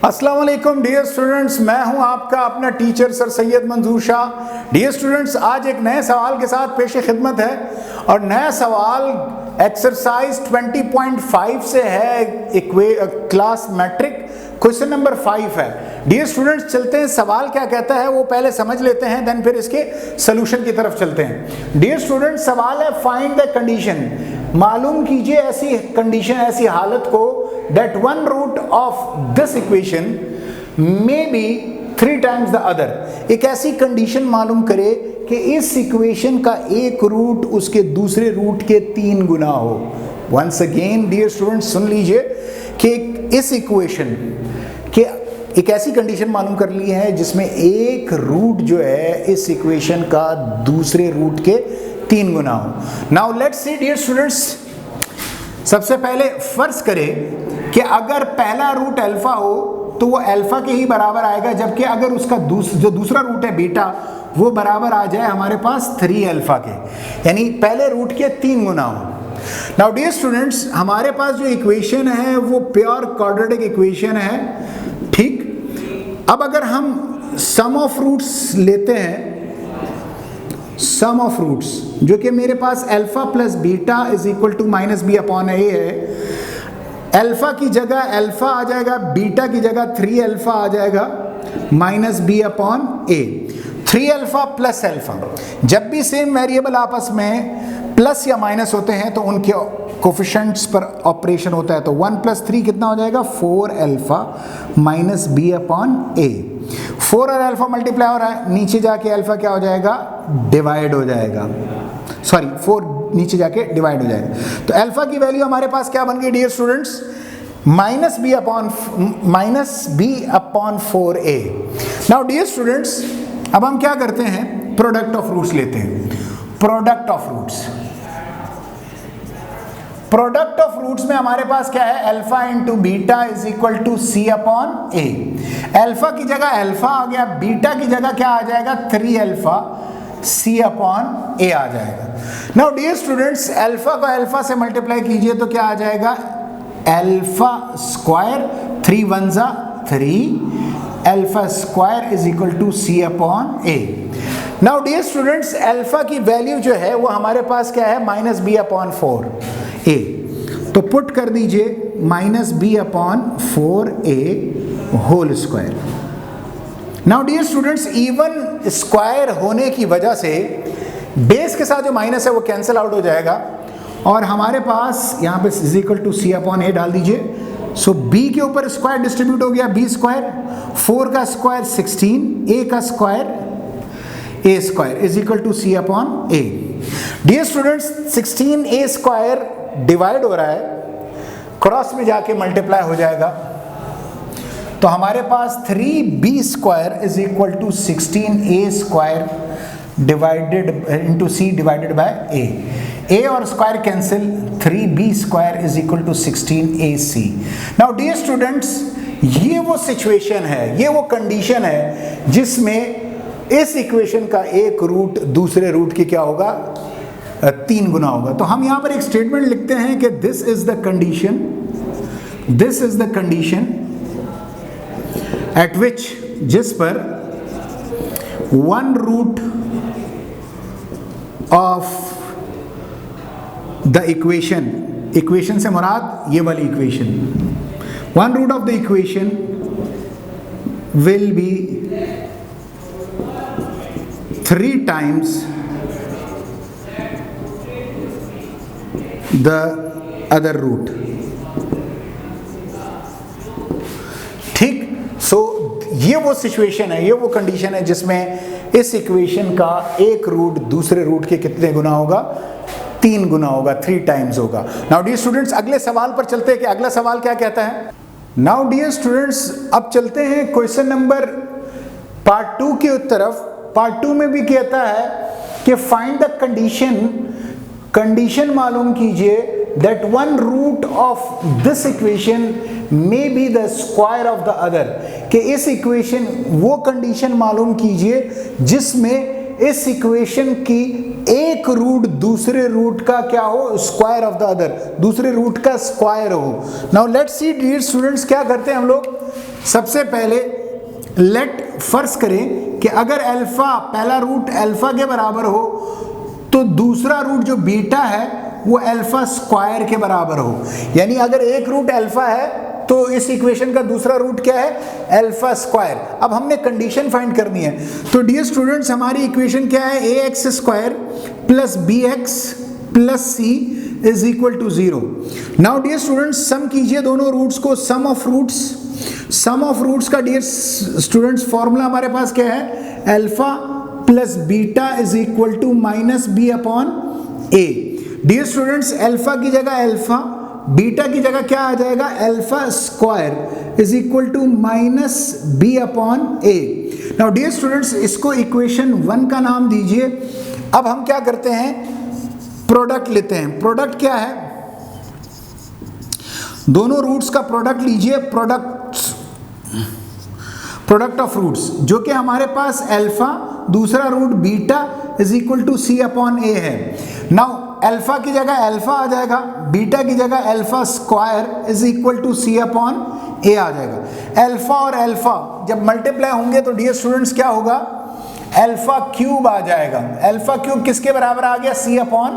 अस्सलाम वालेकुम dear students, मैं हूं आपका अपना टीचर सर सैयद मंजूर शाह। डियर स्टूडेंट्स, आज एक नए सवाल के साथ पेश खिदमत है और नया सवाल एक्सरसाइज 20.5 से है, क्लास मैट्रिक क्वेश्चन नंबर 5 है। डियर स्टूडेंट्स, चलते हैं सवाल क्या कहता है वो पहले समझ लेते हैं, देन फिर इसके सोल्यूशन की तरफ चलते हैं। डियर स्टूडेंट्स, सवाल है फाइंड द कंडीशन, मालूम कीजिए ऐसी कंडीशन, ऐसी हालत को that one root of this equation may be 3 times the other। एक ऐसी कंडीशन मालूम करे कि इस इक्वेशन का एक रूट उसके दूसरे रूट के 3 गुना हो। वंस अगेन डियर स्टूडेंट्स सुन लीजिए कि इस इक्वेशन के एक ऐसी कंडीशन मालूम कर ली है जिसमें एक रूट जो है इस इक्वेशन का दूसरे रूट के 3 गुना हो। Now let's see dear students, सबसे पहले फर्ज करें कि अगर पहला रूट अल्फा हो तो वो अल्फा के ही बराबर आएगा, जबकि अगर उसका जो दूसरा रूट है बीटा वो बराबर आ जाए हमारे पास 3 अल्फा के, यानी पहले रूट के 3 गुना हो। नाउ डियर स्टूडेंट्स, हमारे पास जो इक्वेशन है वो प्योर क्वाड्रेटिक इक्वेशन है, ठीक। अब अगर हम सम ऑफ रूट्स लेते हैं, सम ऑफ रूट्स जो कि मेरे पास alpha plus beta is equal to minus B upon A है, अल्फा की जगह अल्फा आ जाएगा, बीटा की जगह 3 अल्फा आ जाएगा माइनस बी अपॉन ए। 3 अल्फा प्लस अल्फा, जब भी सेम वेरिएबल आपस में प्लस या माइनस होते हैं तो उनके कोफिशिएंट्स पर ऑपरेशन होता है, तो 1 + 3 कितना हो जाएगा 4 अल्फा माइनस बी अपॉन ए। 4 और अल्फा मल्टीप्लाई हो रहा है, नीचे जाके अल्फा क्या हो जाएगा, डिवाइड हो जाएगा, सॉरी 4 नीचे जाके डिवाइड हो जाएगा। तो अल्फा की वैल्यू हमारे पास क्या बन गई dear students, minus B upon 4a। Now dear students, अब हम क्या करते हैं, प्रोडक्ट ऑफ रूट्स लेते हैं। Product of roots, product of roots में हमारे पास क्या है, alpha into beta is equal to C upon a. Alpha की जगह अल्फा आ गया, बीटा की जगह क्या आ जाएगा 3 अल्फा सी अपॉन ए आ जाएगा। नाउ डियर स्टूडेंट्स, अल्फा को अल्फा से मल्टीप्लाई कीजिए तो क्या आ जाएगा, alpha square 3 × 1 = 3 alpha square is equal to C upon A. Now dear students, alpha की वैल्यू जो है वो हमारे पास क्या है, माइनस बी अपॉन 4a, तो पुट कर दीजिए minus B upon 4a whole square. Now dear students, even square होने की वजह से बेस के साथ जो माइनस है वो कैंसिल आउट हो जाएगा और हमारे पास यहाँ पे is equal to C upon A डाल दीजिए। सो बी के ऊपर स्क्वायर डिस्ट्रीब्यूट हो गया, बी स्क्वायर, 4 का स्क्वायर 16, ए का square a square is equal to C upon A. Dear students, 16 a square divide हो रहा है, क्रॉस में जाके मल्टीप्लाई हो जाएगा, तो हमारे पास 3b square is equal to 16a square divided into C divided by A और square cancel, 3b square is equal to 16ac। Now dear students, ये वो सिचुएशन है, ये वो कंडीशन है जिसमें इस इक्वेशन का एक रूट दूसरे रूट की क्या होगा, 3 गुना होगा। तो हम यहाँ पर एक स्टेटमेंट लिखते हैं कि this is the condition, this is the condition at which, जिस पर 1 root of the equation, equation से मुराद ये वाली equation, 1 root of the equation will be 3 times the other root, ठीक। सो ये वो सिचुएशन है, ये वो कंडीशन है जिसमें इस इक्वेशन का एक रूट दूसरे रूट के कितने गुना होगा, 3 गुना होगा, 3 टाइम्स होगा। नाउ डियर स्टूडेंट्स, अगले सवाल पर चलते हैं कि अगला सवाल क्या कहता है। नाउ डियर स्टूडेंट्स, अब चलते हैं क्वेश्चन नंबर पार्ट 2 की तरफ। पार्ट 2 में भी कहता है कि फाइंड द कंडीशन, कंडीशन मालूम कीजिए that one root of this equation may be the square of the other, कि इस इक्वेशन, वो कंडीशन मालूम कीजिए जिसमें इस इक्वेशन की एक रूट दूसरे रूट का क्या हो, स्क्वायर ऑफ द अदर, दूसरे रूट का स्क्वायर हो। Now let's see dear students, क्या करते हैं हम लोग, सबसे पहले लेट फर्ज करें कि अगर अल्फा, पहला रूट अल्फा के बराबर हो तो दूसरा रूट जो बीटा है वो अल्फा स्क्वायर के बराबर हो। यानी अगर एक रूट अल्फा है तो इस इक्वेशन का दूसरा रूट क्या है? Alpha square. अब हमने कंडीशन फाइंड करनी है। तो डियर स्टूडेंट्स, हमारी इक्वेशन क्या है? ax square plus bx plus c is equal to 0। Now dear students, sum कीजिए दोनों रूट्स को। सम ऑफ रूट्स का डियर स्टूडेंट्स फॉर्मूला हमारे पास क्या है? Alpha plus beta is equal to minus B upon A. Dear students, alpha की जगह अल्फा, बीटा की जगह क्या आ जाएगा? Alpha square is equal to minus B upon A. Now dear students, इसको इक्वेशन 1 का नाम दीजिए। अब हम क्या करते हैं? प्रोडक्ट लेते हैं। प्रोडक्ट क्या है? दोनों रूट्स का प्रोडक्ट लीजिए। प्रोडक्ट ऑफ रूट्स, जो कि हमारे पास अल्फा, दूसरा root beta is equal to C upon A है। नाउ अल्फा की जगह अल्फा आ जाएगा, बीटा की जगह alpha square is equal to C upon ए आ जाएगा। अल्फा और अल्फा जब मल्टीप्लाई होंगे तो डियर स्टूडेंट्स क्या होगा? अल्फा क्यूब आ जाएगा। अल्फा क्यूब किसके बराबर आ गया? सी अपॉन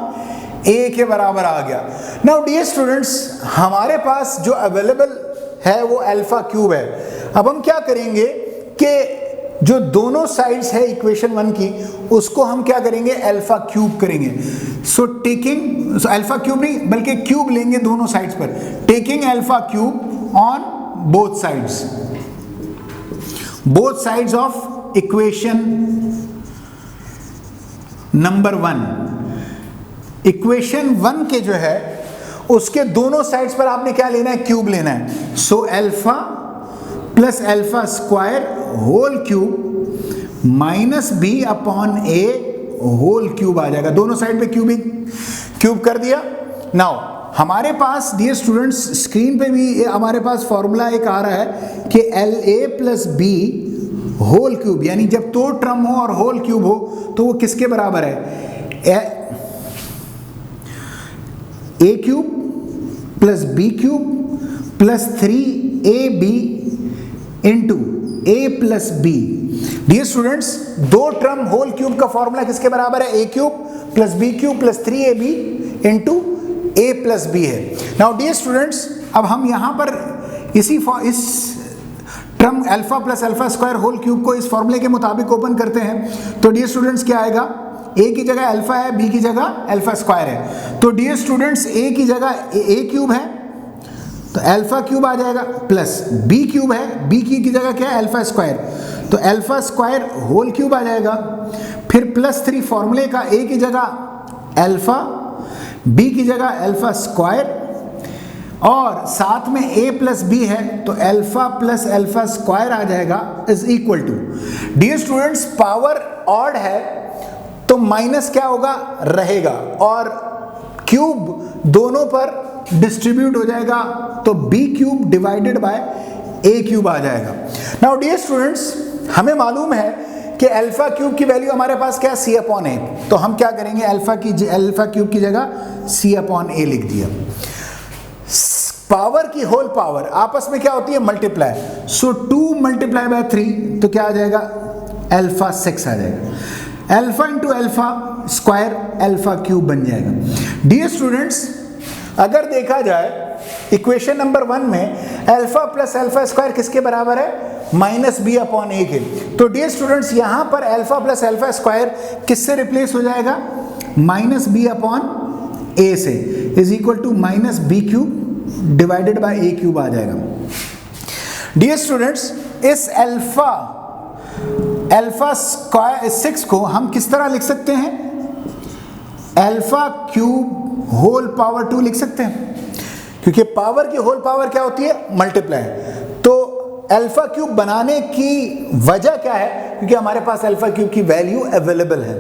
ए के बराबर आ गया। नाउ डियर स्टूडेंट्स, हमारे पास जो अवेलेबल है वो अल्फा क्यूब है। अब हम क्या करेंगे कि जो दोनों साइड्स है इक्वेशन 1 की, उसको हम क्या करेंगे? अल्फा क्यूब करेंगे। सो अल्फा क्यूब नहीं बल्कि क्यूब लेंगे दोनों साइड्स पर। Taking alpha cube on both sides of equation number 1। Equation 1 के जो है उसके दोनों साइड्स पर आपने क्या लेना है? क्यूब लेना है। So alpha plus alpha square whole cube minus B upon A whole cube आ जाएगा। दोनों साइड पे क्यूब कर दिया। नाउ हमारे पास डियर स्टूडेंट्स स्क्रीन पे भी हमारे पास फॉर्मूला एक आ रहा है कि L a plus b whole cube, यानी जब दो टर्म हो और होल क्यूब हो तो वो किसके बराबर है? A cube plus B cube plus 3ab into A plus B. Dear students, दो टर्म होल क्यूब का फॉर्मूला किसके बराबर है? A cube plus B cube plus 3ab into A plus B है। नाउ डियर स्टूडेंट्स, अब हम यहां पर इस term alpha plus alpha square whole cube को इस फॉर्मूले के मुताबिक ओपन करते हैं। तो डियर स्टूडेंट्स क्या आएगा? ए की जगह अल्फा है, बी की जगह अल्फा स्क्वायर है। तो डियर स्टूडेंट्स, ए की जगह ए क्यूब है तो अल्फा क्यूब आ जाएगा, प्लस बी क्यूब है, बी की जगह क्या है? अल्फा स्क्वायर, तो अल्फा स्क्वायर होल क्यूब आ जाएगा। फिर प्लस 3 फॉर्मूले का, ए की जगह अल्फा, बी की जगह अल्फा स्क्वायर और साथ में ए प्लस बी है तो अल्फा प्लस अल्फा स्क्वायर आ जाएगा is equal to. Dear students, power odd है तो माइनस क्या होगा? रहेगा और क्यूब दोनों पर डिस्ट्रीब्यूट हो जाएगा तो B cube divided by A cube आ जाएगा। नाउ डियर स्टूडेंट्स, हमें मालूम है कि अल्फा क्यूब की वैल्यू हमारे पास क्या है? सी अपॉन ए। तो हम क्या करेंगे? अल्फा क्यूब की जगह सी अपॉन ए लिख दिया। पावर की होल पावर आपस में क्या होती है? मल्टीप्लाई। सो 2 मल्टीप्लाई बाय 3 तो क्या आ जाएगा? अल्फा 6 आ जाएगा। Alpha into alpha square alpha cube बन जाएगा। डियर स्टूडेंट्स, अगर देखा जाए इक्वेशन नंबर 1 में अल्फा प्लस अल्फा स्क्वायर किसके बराबर है? माइनस बी अपॉन ए के। तो डियर स्टूडेंट्स, यहां पर अल्फा प्लस अल्फा स्क्वायर किससे रिप्लेस हो जाएगा? माइनस बी अपॉन ए से, is equal to minus B cube divided by A cube आ जाएगा। डियर स्टूडेंट्स, इस अल्फा स्क्वायर 6 को हम किस तरह लिख सकते हैं? अल्फा क्यूब होल पावर 2 लिख सकते हैं, क्योंकि पावर की होल पावर क्या होती है? मल्टीप्लाई। तो अल्फा क्यूब बनाने की वजह क्या है? क्योंकि हमारे पास अल्फा क्यूब की वैल्यू अवेलेबल है।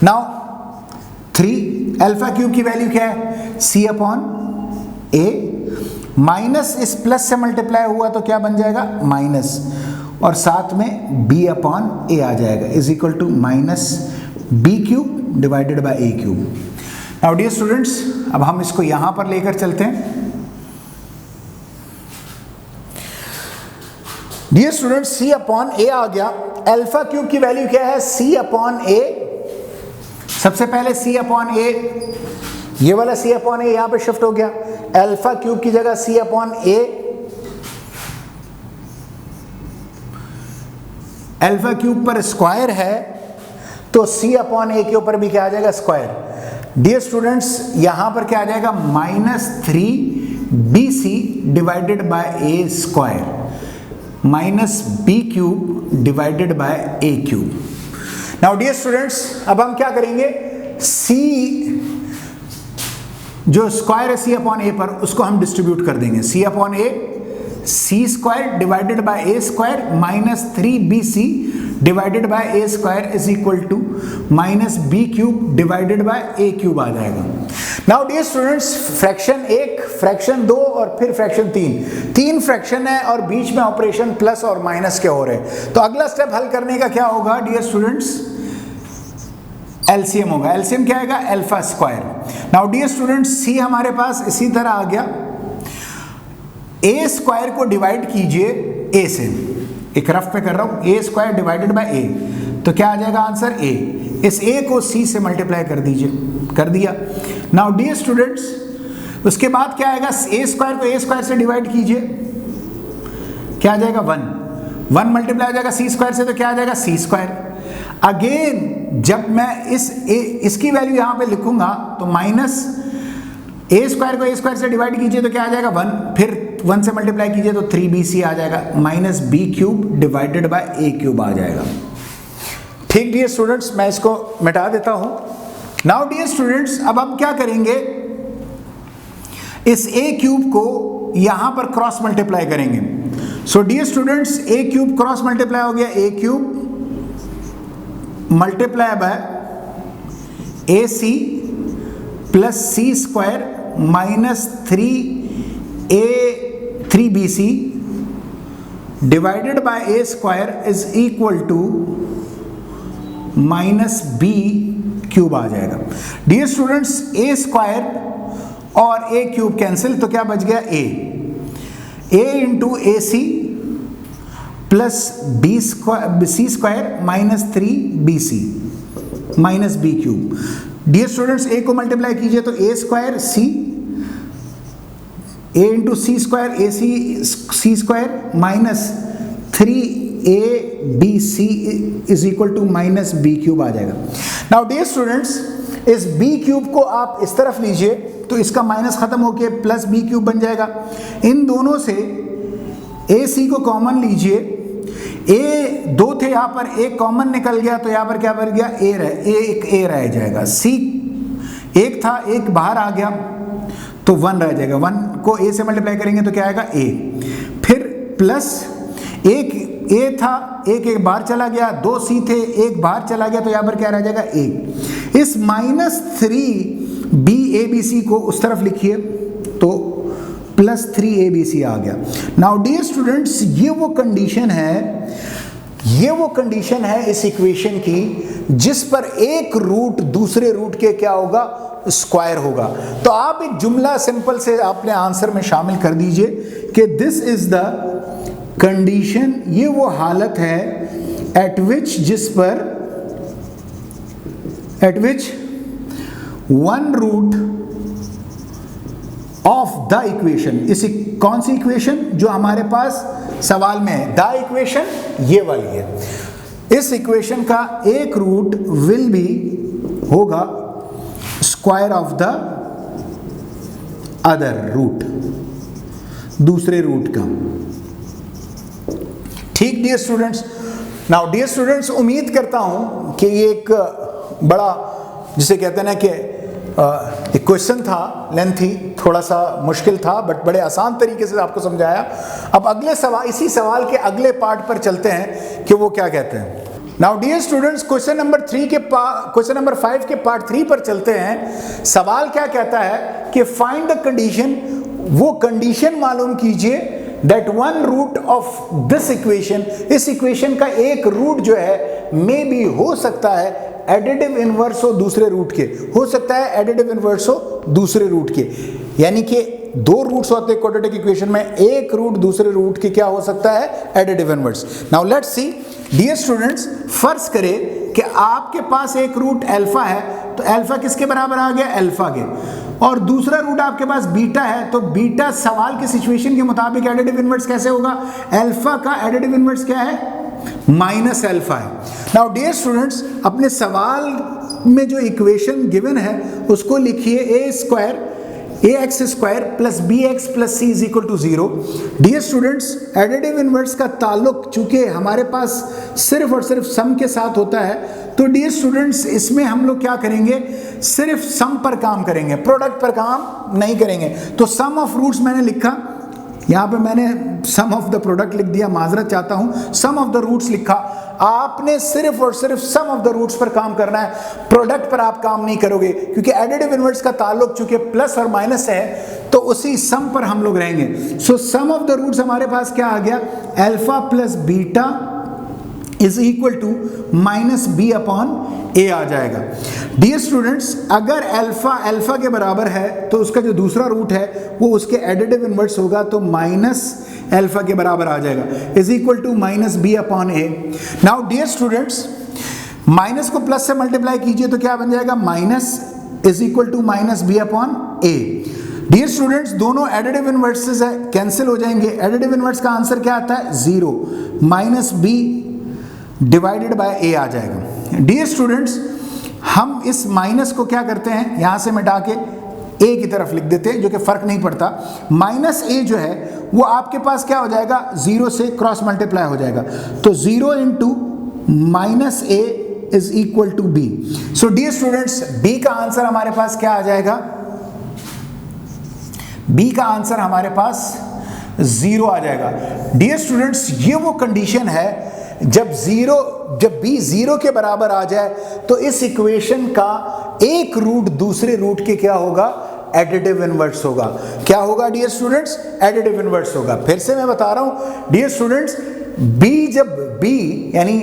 नाउ 3 अल्फा क्यूब की वैल्यू क्या है? सी अपॉन ए माइनस इस प्लस से मल्टीप्लाई हुआ तो क्या बन जाएगा? माइनस, और साथ में बी अपॉन ए आ जाएगा is equal to minus B cube divided by A cube. Now dear students, अब हम इसको यहां पर लेकर चलते हैं। Dear student c upon a आ गया। अल्फा क्यूब की वैल्यू क्या है? c upon a। सबसे पहले c अपॉन a, ये वाला c अपॉन a यहां पे शिफ्ट हो गया, अल्फा क्यूब की जगह c upon a। Alpha cube पर स्क्वायर है तो c अपॉन a के ऊपर भी क्या आ जाएगा? स्क्वायर। डियर स्टूडेंट्स यहां पर क्या आ जाएगा? -3bc divided by a square minus b cube divided by a cube. Now dear students अब हम क्या करेंगे? c जो स्क्वायर है c अपॉन a पर, उसको हम डिस्ट्रीब्यूट कर देंगे। c upon a c square divided by a square minus 3bc divided by a square is equal to minus b cube divided by a cube आ जाएगा। Now dear students fraction 1, fraction 2 और फिर fraction 3 fraction है और बीच में operation plus और minus के हो रहे हैं। तो अगला स्टेप हल करने का क्या होगा डियर स्टूडेंट्स? एलसीएम होगा। एलसीएम क्या आएगा? Alpha square. Now dear students c हमारे पास इसी तरह आ गया, a स्क्वायर को डिवाइड कीजिए a से, एक रफ पे कर रहा हूं, a square divided by a, तो क्या आ जाएगा आंसर? a। इस a को c से मल्टीप्लाई कर दीजिए, कर दिया। नाउ डियर स्टूडेंट्स उसके बाद क्या आएगा? a स्क्वायर को a स्क्वायर से डिवाइड कीजिए, क्या आ जाएगा? 1 मल्टीप्लाई हो जाएगा c स्क्वायर से, तो क्या आ जाएगा? c square. अगेन जब मैं इसकी वैल्यू यहां पे लिखूंगा तो माइनस a स्क्वायर को a स्क्वायर से डिवाइड कीजिए तो क्या आ जाएगा? 1, फिर 1 से मल्टीप्लाई कीजिए तो 3bc आ जाएगा, minus b cube divided by a cube आ जाएगा। ठीक डियर स्टूडेंट्स, मैं इसको मिटा देता हूं। नाउ डियर स्टूडेंट्स अब हम क्या करेंगे? इस a क्यूब को यहां पर क्रॉस मल्टीप्लाई करेंगे। So dear students a cube cross multiply हो गया, a cube multiply by ac plus c square minus 3bc divided by a square is equal to minus b cube आ जाएगा। Dear students a square और a cube cancel, तो क्या बच गया? a into A C plus C square minus 3bc minus b cube. Dear students a को multiply कीजिए तो a square c, a into C square A C square minus 3abc is equal to minus b cube आ जाएगा। Now dear students इस b cube को आप इस तरफ लीजिए तो इसका माइनस खत्म होके प्लस b क्यूब बन जाएगा। इन दोनों से ac को कॉमन लीजिए, a 2 थे यहाँ पर, एक कॉमन निकल गया तो यहाँ पर क्या बन गया? a रह जाएगा। c 1 था, एक बाहर आ गया तो 1 रह जाएगा, 1 को a से मल्टीप्लाई करेंगे तो क्या आएगा? a। फिर प्लस एक a था, एक बाहर चला गया, 2 c थे, एक बाहर चला गया तो यहाँ पर क्या रह जाएगा? a। इस माइनस 3babc को उस तरफ लिखिए तो प्लस 3abc आ गया। नाउ डियर स्टूडेंट्स ये वो कंडीशन है इस इक्वेशन की जिस पर एक रूट दूसरे रूट के क्या होगा? स्क्वायर होगा। तो आप एक जुमला सिंपल से आपने आंसर में शामिल कर दीजिए कि दिस इज द कंडीशन, ये वो हालत है at which one root of the equation, इस कौन सी इक्वेशन जो हमारे पास सवाल में है? द इक्वेशन ये वाली है। इस इक्वेशन का एक रूट विल बी होगा square of the other root, दूसरे रूट का। ठीक dear students. Now dear students उम्मीद करता हूं कि ये एक बड़ा जिसे कहते हैं ना कि एक क्वेश्चन था, लेंथी, थोड़ा सा मुश्किल था, बट बड़े आसान तरीके से आपको समझाया। अब अगले सवाल, इसी सवाल के अगले पार्ट पर चलते हैं कि वो क्या कहते हैं। Now dear students question number 5 के पार्ट 3 पर चलते हैं। सवाल क्या कहता है कि फाइंड द कंडीशन, वो कंडीशन मालूम कीजिए that one root of this equation, इस इक्वेशन का एक रूट जो है मे बी हो सकता है एडिटिव इनवर्स हो दूसरे रूट के, हो सकता है एडिटिव इनवर्स हो दूसरे रूट के, यानी कि दो रूट्स होते हैं क्वाड्रेटिक इक्वेशन में, एक रूट दूसरे रूट की क्या हो सकता है, additive inverse. Now let's see dear students, फर्ज करें कि आपके पास एक रूट अल्फा है, तो अल्फा किसके बराबर आ गया, अल्फा के, और दूसरा रूट आपके पास बीटा है, तो बीटा सवाल की सिचुएशन के मुताबिक एडिटिव इनवर्स कैसे होगा, अल्फा का एडिटिव इनवर्स क्या है, माइनस अल्फा है। नाउ डियर स्टूडेंट्स, अपने सवाल में जो इक्वेशन गिवन है उसको लिखिए, A square ax square plus bx plus c is equal to 0। Dear students, additive inverse का ताल्लुक चूंकि हमारे पास सिर्फ और सिर्फ सम के साथ होता है, तो डियर स्टूडेंट्स इसमें हम लोग क्या करेंगे, सिर्फ सम पर काम करेंगे, प्रोडक्ट पर काम नहीं करेंगे। तो सम ऑफ रूट्स मैंने लिखा, यहाँ पे मैंने सम ऑफ द प्रोडक्ट लिख दिया, माजरत चाहता हूँ, सम ऑफ द रूट्स लिखा। आपने सिर्फ और सिर्फ सम ऑफ द रूट्स पर काम करना है, प्रोडक्ट पर आप काम नहीं करोगे, क्योंकि एडिटिव इनवर्स का ताल्लुक चूंकि प्लस और माइनस है, तो उसी सम पर हम लोग रहेंगे। So sum of the roots हमारे पास क्या आ गया, alpha plus beta is equal to minus B upon ए आ जाएगा। डियर स्टूडेंट्स, अगर अल्फा अल्फा के बराबर है तो उसका जो दूसरा रूट है वो उसके एडिटिव इनवर्स होगा, तो माइनस अल्फा के बराबर आ जाएगा, is equal to minus B upon A. Now dear students, minus को प्लस से मल्टीप्लाई कीजिए तो क्या बन जाएगा, minus is equal to minus B upon A. Dear students, दोनों एडिटिव इनवर्सेस है, कैंसिल हो जाएंगे, एडिटिव इनवर्स का आंसर क्या आता है, 0, minus b divided by a आ जाएगा। डियर स्टूडेंट्स, हम इस माइनस को क्या करते हैं, यहां से मिटा के ए की तरफ लिख देते हैं, जो कि फर्क नहीं पड़ता। माइनस ए जो है वो आपके पास क्या हो जाएगा, 0 से क्रॉस मल्टीप्लाई हो जाएगा, तो 0 into minus a is equal to b. So dear students, b का आंसर हमारे पास क्या आ जाएगा, बी का आंसर हमारे पास 0 आ जाएगा। डियर स्टूडेंट्स, ये वो कंडीशन है जब b 0 के बराबर आ जाए तो इस इक्वेशन का एक रूट दूसरे रूट के क्या होगा, एडिटिव इनवर्स होगा। क्या होगा डियर स्टूडेंट्स, एडिटिव इनवर्स होगा। फिर से मैं बता रहा हूं डियर स्टूडेंट्स, जब b यानी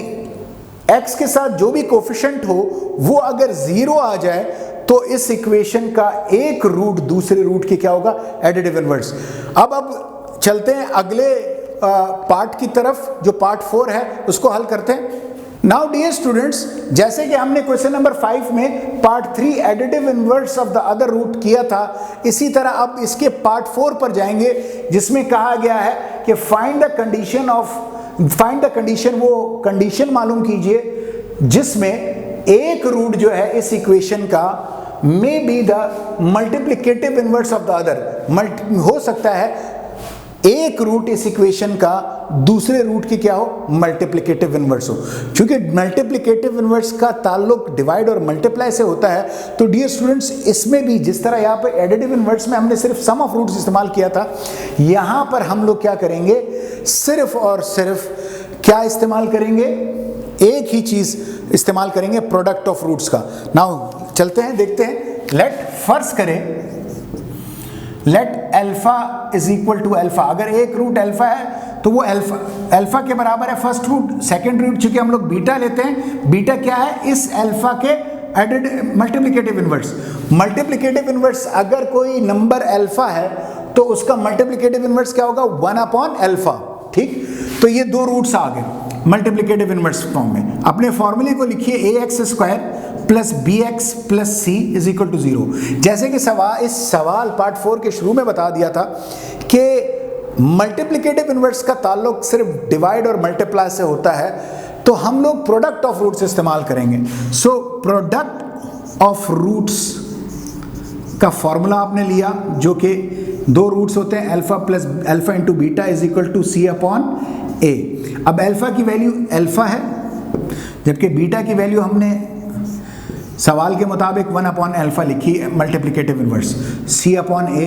x के साथ जो भी कोफिशिएंट हो वो अगर 0 आ जाए तो इस इक्वेशन का एक रूट दूसरे रूट के क्या होगा, एडिटिव इनवर्स। अब चलते हैं अगले पार्ट की तरफ, जो पार्ट 4 है उसको हल करते हैं। नाउ डियर स्टूडेंट्स, जैसे कि हमने क्वेश्चन नंबर 5 में part 3 additive inverse of the other root किया था, इसी तरह अब इसके पार्ट 4 पर जाएंगे, जिसमें कहा गया है कि फाइंड द कंडीशन, वो कंडीशन मालूम कीजिए जिसमें एक रूट जो है इस इक्वेशन का may be the multiplicative inverse of the other, हो सकता है एक रूट इस इक्वेशन का दूसरे रूट की क्या हो, मल्टीप्लिकेटिव इनवर्स हो। क्योंकि मल्टीप्लिकेटिव इनवर्स का ताल्लुक डिवाइड और मल्टीप्लाई से होता है, तो डियर स्टूडेंट्स इसमें भी जिस तरह यहाँ पर एडिटिव इनवर्स में हमने सिर्फ सम ऑफ रूट्स इस्तेमाल किया था, यहाँ पर हम लोग क्या करेंगे, सिर्फ और सिर्फ क्या इस्तेमाल करेंगे, एक ही चीज इस्तेमाल करेंगे, प्रोडक्ट ऑफ रूट्स का। नाउ चलते हैं, देखते हैं। लेट फर्स्ट करें, let alpha is equal to alpha. अगर एक रूट अल्फा है तो वो अल्फा के बराबर है फर्स्ट रूट, सेकंड रूट चूंकि हम लोग बीटा लेते हैं, बीटा क्या है, इस अल्फा के added multiplicative inverse. Multiplicative inverse अगर कोई नंबर अल्फा है तो उसका मल्टीप्लिकेटिव इनवर्स क्या होगा, 1 अपॉन अल्फा। ठीक, तो ये दो रूट्स आ गए मल्टीप्लिकेटिव इनवर्स फॉर्म में। अपने फॉर्मूले को लिखिए, ax square plus bx plus c is equal to 0। जैसे कि इस सवाल पार्ट 4 के शुरू में बता दिया था कि मल्टीप्लिकेटिव इनवर्स का ताल्लुक सिर्फ डिवाइड और मल्टीप्लाई से होता है, तो हम लोग प्रोडक्ट ऑफ रूट्स इस्तेमाल करेंगे। सो प्रोडक्ट ऑफ रूट्स का फॉर्मूला आपने लिया, जो कि दो रूट्स होते हैं, alpha into beta is equal to C upon A. अब अल्फा की वैल्यू अल्फा है, जबकि बीटा की वैल्यू हमने सवाल के मुताबिक 1 अपॉन अल्फा लिखी, मल्टीप्लिकेटिव इनवर्स सी अपॉन ए।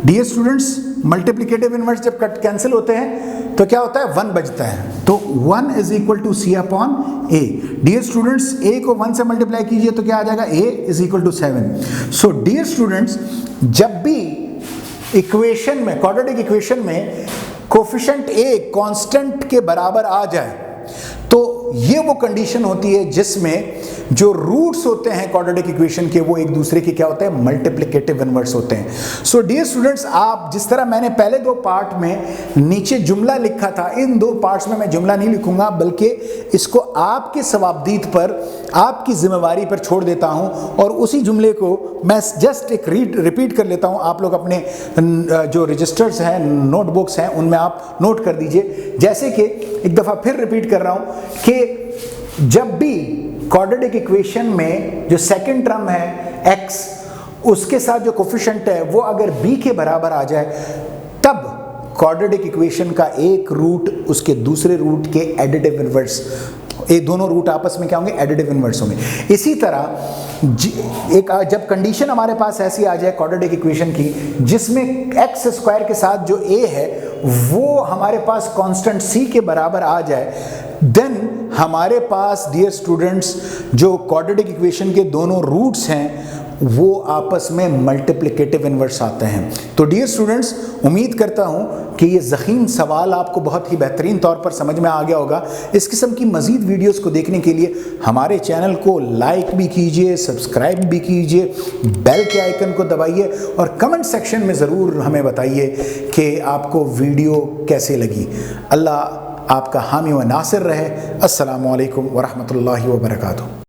डियर स्टूडेंट्स, मल्टीप्लिकेटिव इनवर्स जब कैंसिल होते हैं तो क्या होता है, 1 बचता है, तो 1 is equal to C upon A. Dear students, A को 1 से मल्टीप्लाई कीजिए तो क्या आ जाएगा, A is equal to 7। So dear students, जब भी इक्वेशन में, क्वाड्रेटिक इक्वेशन में कोफिशिएंट ए कांस्टेंट के बराबर आ जाए तो ये वो कंडीशन होती है जिसमें जो रूट्स होते हैं क्वाड्रेटिक इक्वेशन के वो एक दूसरे के क्या होते हैं, मल्टीप्लिकेटिव इनवर्स होते हैं। सो डियर स्टूडेंट्स, आप जिस तरह मैंने पहले दो पार्ट में नीचे जुमला लिखा था, इन दो पार्ट्स में मैं जुमला नहीं लिखूंगा, बल्कि इसको आपके सवाबदीद पर, आपकी जिम्मेवारी पर छोड़ देता हूं और उसी जुमले को मैं जस्ट एक रिपीट कर लेता हूं। आप लोग अपने जो रजिस्टर्स हैं, नोटबुक्स हैं, उनमें आप नोट कर दीजिए। जैसे कि एक दफ़ा फिर रिपीट कर रहा हूं कि जब भी क्वाड्रेटिक इक्वेशन में जो सेकंड टर्म है x, उसके साथ जो कोफिशिएंट है वो अगर b के बराबर आ जाए, तब क्वाड्रेटिक इक्वेशन का एक रूट उसके दूसरे रूट के एडिटिव इनवर्स, ये दोनों रूट आपस में क्या होंगे, एडिटिव इनवर्स होंगे। इसी तरह एक जब कंडीशन हमारे पास ऐसी आ जाए क्वाड्रेटिक इक्वेशन की जिसमें एक्स स्क्वायर के साथ जो a है वो हमारे पास कांस्टेंट c के बराबर आ जाए, देन हमारे पास डियर स्टूडेंट्स जो क्वाड्रेटिक इक्वेशन के दोनों रूट्स हैं वो आपस में मल्टीप्लिकेटिव इनवर्स आते हैं। तो डियर स्टूडेंट्स, उम्मीद करता हूं कि ये ज़ख़ीम सवाल आपको बहुत ही बेहतरीन तौर पर समझ में आ गया होगा। इस किस्म की मज़ीद वीडियोस को देखने के लिए हमारे चैनल को लाइक भी कीजिए, सब्सक्राइब भी कीजिए, बेल के आइकन को दबाइए और कमेंट सेक्शन में ज़रूर हमें बताइए कि आपको वीडियो कैसे लगी। अल्लाह आपका हामी व नासिर रहे। अस्सलामु अलैकुम व रहमतुल्लाहि व बरकातुहू।